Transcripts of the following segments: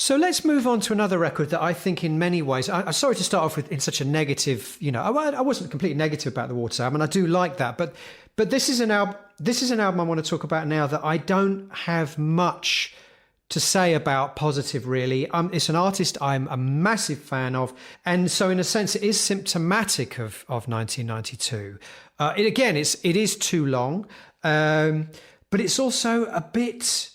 So let's move on to another record that I think in many ways, I'm sorry to start off with in such a negative, I wasn't completely negative about the Waters album, and I do like that, but this is an album I want to talk about now that I don't have much to say about positive, really. It's an artist I'm a massive fan of, and so in a sense it is symptomatic of 1992. It is too long, but it's also a bit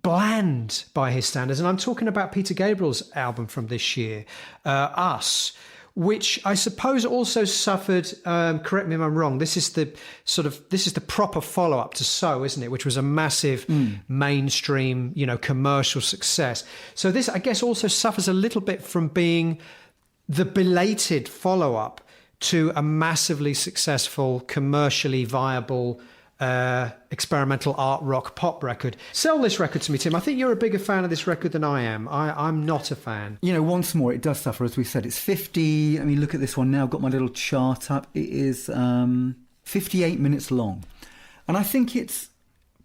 bland by his standards, and I'm talking about Peter Gabriel's album from this year, Us, which I suppose also suffered, correct me if I'm wrong, this is the proper follow-up to So, isn't it, which was a massive mainstream, commercial success. So this, I guess, also suffers a little bit from being the belated follow-up to a massively successful, commercially viable experimental art rock pop record. Sell this record to me, Tim. I think you're a bigger fan of this record than I am. I'm not a fan. Once more, it does suffer, as we said. It's 50. Let me look at this one now. I've got my little chart up. It is 58 minutes long. And I think it's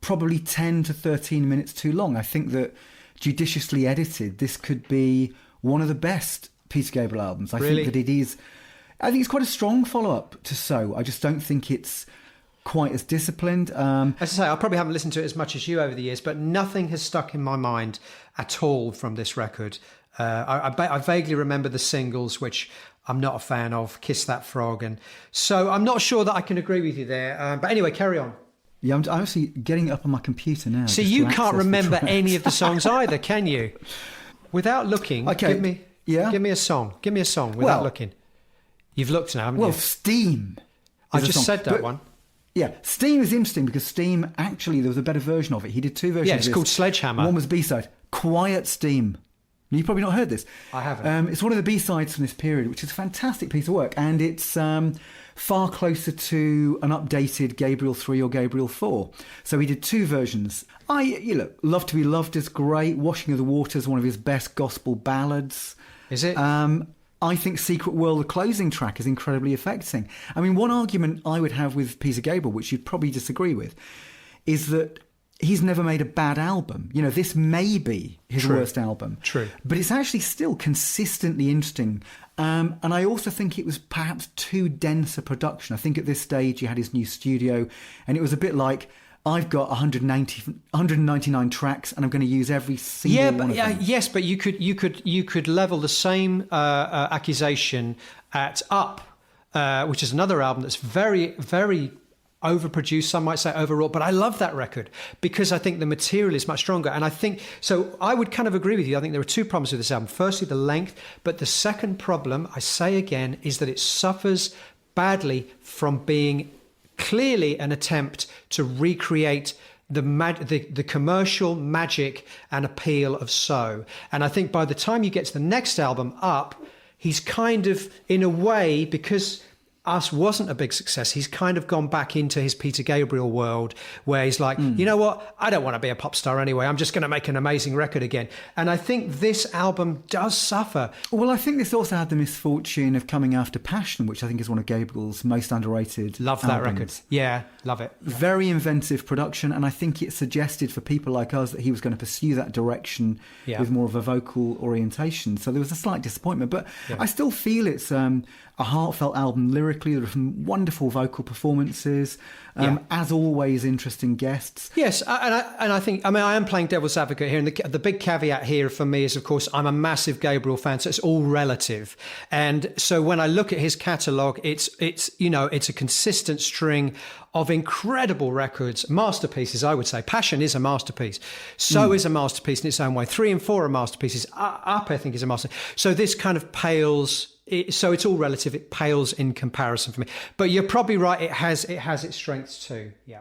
probably 10 to 13 minutes too long. I think that judiciously edited, this could be one of the best Peter Gabriel albums. I think that it is. I think it's quite a strong follow-up to So. I just don't think it's quite as disciplined. As I say, I probably haven't listened to it as much as you over the years, but nothing has stuck in my mind at all from this record. I vaguely remember the singles, which I'm not a fan of, Kiss That Frog, and so I'm not sure that I can agree with you there. But anyway, carry on. Yeah, I'm actually getting it up on my computer now. So you can't remember any of the songs either, can you? Without looking, okay. Give me a song. Give me a song without looking. You've looked now, haven't you? Well, Steam. I just said that one. Yeah, Steam is interesting because Steam, actually, there was a better version of it. He did two versions. Yeah, it's called Sledgehammer. One was B-side, Quiet Steam. You've probably not heard this. I haven't. It's one of the B-sides from this period, which is a fantastic piece of work. And it's far closer to an updated Gabriel 3 or Gabriel 4. So he did two versions. Love to Be Loved is great. Washing of the Waters, one of his best gospel ballads. Is it? I think Secret World, the closing track, is incredibly affecting. I mean, one argument I would have with Peter Gabriel, which you'd probably disagree with, is that he's never made a bad album. This may be his worst album. True. But it's actually still consistently interesting. And I also think it was perhaps too dense a production. I think at this stage he had his new studio, and it was a bit like, I've got 199 tracks, and I'm going to use every single one of them. Yes, but you could level the same accusation at Up, which is another album that's very, very overproduced. Some might say overwrought, but I love that record because I think the material is much stronger. And I think so. I would kind of agree with you. I think there are two problems with this album. Firstly, the length, but the second problem, I say again, is that it suffers badly from being clearly an attempt to recreate the commercial magic and appeal of So. And I think by the time you get to the next album, Up, he's kind of, in a way, because Us wasn't a big success, he's kind of gone back into his Peter Gabriel world where he's like, you know what, I don't want to be a pop star anyway, I'm just going to make an amazing record again. And I think this album does suffer. Well, I think this also had the misfortune of coming after Passion, which I think is one of Gabriel's most underrated Love that albums. record. Yeah, love it. Yeah. Very inventive production, and I think it suggested for people like us that he was going to pursue that direction with more of a vocal orientation. So there was a slight disappointment, but I still feel it's a heartfelt album lyrically. There are some wonderful vocal performances, as always, interesting guests. Yes, and I think, I am playing devil's advocate here, and the big caveat here for me is, of course, I'm a massive Gabriel fan, so it's all relative. And so when I look at his catalogue, it's a consistent string of incredible records, masterpieces, I would say. Passion is a masterpiece. So is a masterpiece in its own way. 3 and 4 are masterpieces. Up, I think, is a masterpiece. So this kind of pales. So it's all relative. It pales in comparison for me. But you're probably right. It has its strengths too. Yeah.